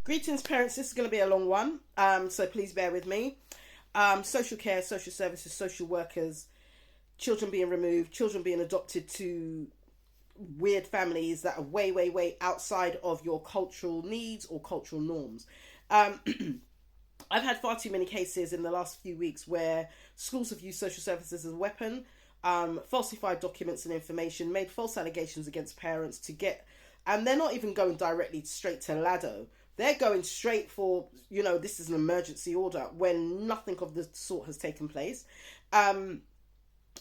Greetings, parents. This is going to be a long one, so please bear with me. Social care, social services, social workers, children being removed, children being adopted to weird families that are way, way, way outside of your cultural needs or cultural norms. I've had far too many cases in the last few weeks where schools have used social services as a weapon, falsified documents and information, made false allegations against parents to get, and they're not even going directly straight to Lado. They're going straight for, this is an emergency order when nothing of the sort has taken place.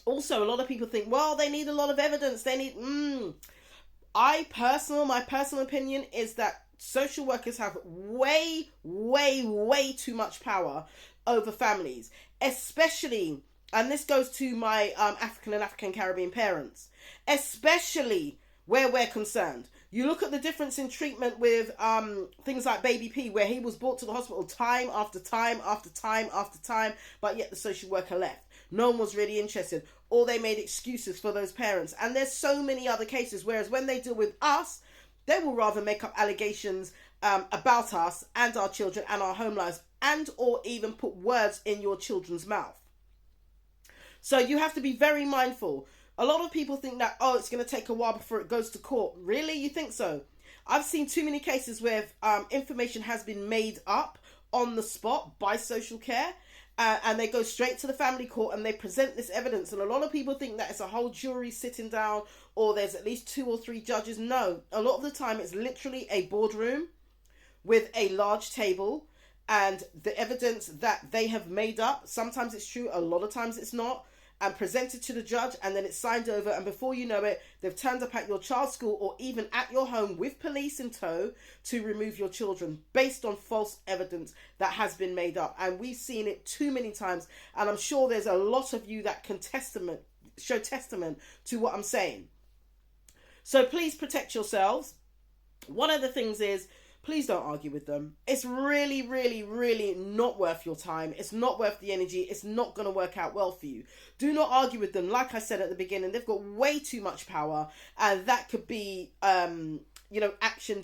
Also, a lot of people think, well, they need a lot of evidence. They need, my personal opinion is that social workers have way, way, way too much power over families, especially, and this goes to my African and African Caribbean parents, especially where we're concerned. You look at the difference in treatment with things like Baby P, where he was brought to the hospital time after time after time after time, but yet the social worker left. No one was really interested, or they made excuses for those parents. And there's so many other cases, whereas when they deal with us, they will rather make up allegations about us and our children and our home lives, and or even put words in your children's mouth. So you have to be very mindful. A lot of people think that, it's going to take a while before it goes to court. Really? You think so? I've seen too many cases where information has been made up on the spot by social care, and they go straight to the family court and they present this evidence. And a lot of people think that it's a whole jury sitting down, or there's at least 2 or 3 judges. No, a lot of the time it's literally a boardroom with a large table and the evidence that they have made up. Sometimes it's true, a lot of times it's not. And presented to the judge, and then it's signed over, and before you know it, they've turned up at your child's school or even at your home with police in tow to remove your children based on false evidence that has been made up. And we've seen it too many times, and I'm sure there's a lot of you that can show testament to what I'm saying. So please protect yourselves. One of the things is, please don't argue with them. It's really, really, really not worth your time. It's not worth the energy. It's not going to work out well for you. Do not argue with them. Like I said at the beginning, they've got way too much power, and that could be, actioned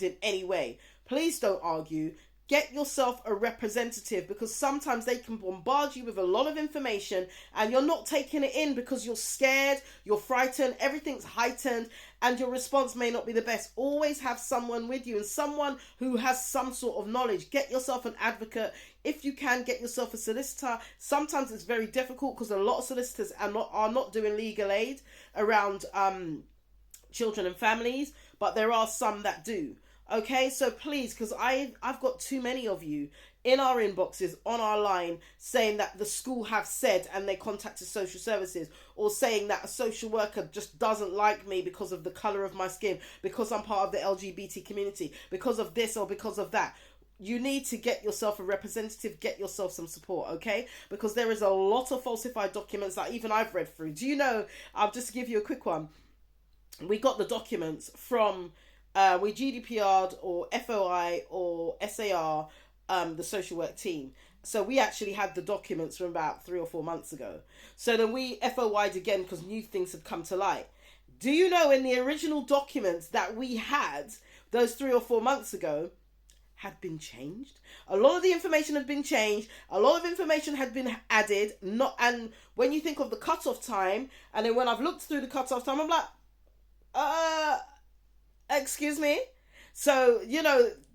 in any way. Please don't argue. Get yourself a representative, because sometimes they can bombard you with a lot of information and you're not taking it in because you're scared, you're frightened, everything's heightened, and your response may not be the best. Always have someone with you, and someone who has some sort of knowledge. Get yourself an advocate. If you can, get yourself a solicitor. Sometimes it's very difficult because a lot of solicitors are not doing legal aid around children and families, but there are some that do. Okay, so please, because I've got too many of you in our inboxes on our line saying that the school have said, and they contacted social services, or saying that a social worker just doesn't like me because of the colour of my skin, because I'm part of the LGBT community, because of this or because of that. You need to get yourself a representative, get yourself some support, okay? Because there is a lot of falsified documents that even I've read through. Do you know, I'll just give you a quick one. We got the documents from... we GDPR'd or FOI or SAR, the social work team. So we actually had the documents from about 3 or 4 months ago. So then we FOI'd again because new things had come to light. Do you know, in the original documents that we had those 3 or 4 months ago had been changed? A lot of the information had been changed. A lot of information had been added. And when you think of the cutoff time, and then when I've looked through the cutoff time, I'm like, excuse me? So,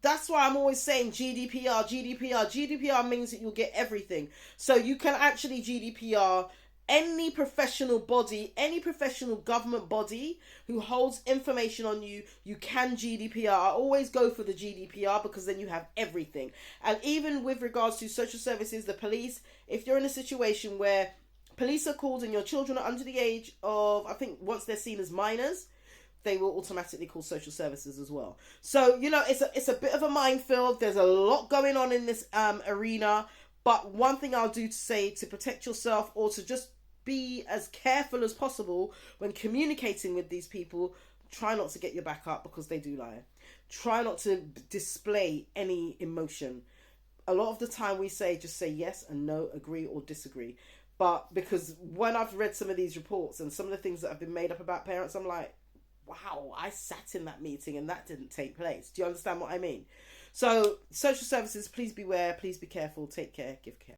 that's why I'm always saying GDPR. GDPR means that you'll get everything. So you can actually GDPR any professional body, any professional government body who holds information on you. You can GDPR. I always go for the GDPR because then you have everything. And even with regards to social services, the police, if you're in a situation where police are called and your children are under the age of, I think once they're seen as minors, they will automatically call social services as well. So, it's a bit of a minefield. There's a lot going on in this arena. But one thing I'll do to say to protect yourself, or to just be as careful as possible when communicating with these people, try not to get your back up because they do lie. Try not to display any emotion. A lot of the time we just say yes and no, agree or disagree. But because when I've read some of these reports and some of the things that have been made up about parents, I'm like, wow, I sat in that meeting and that didn't take place. Do you understand what I mean? So social services, please beware, please be careful, take care, give care.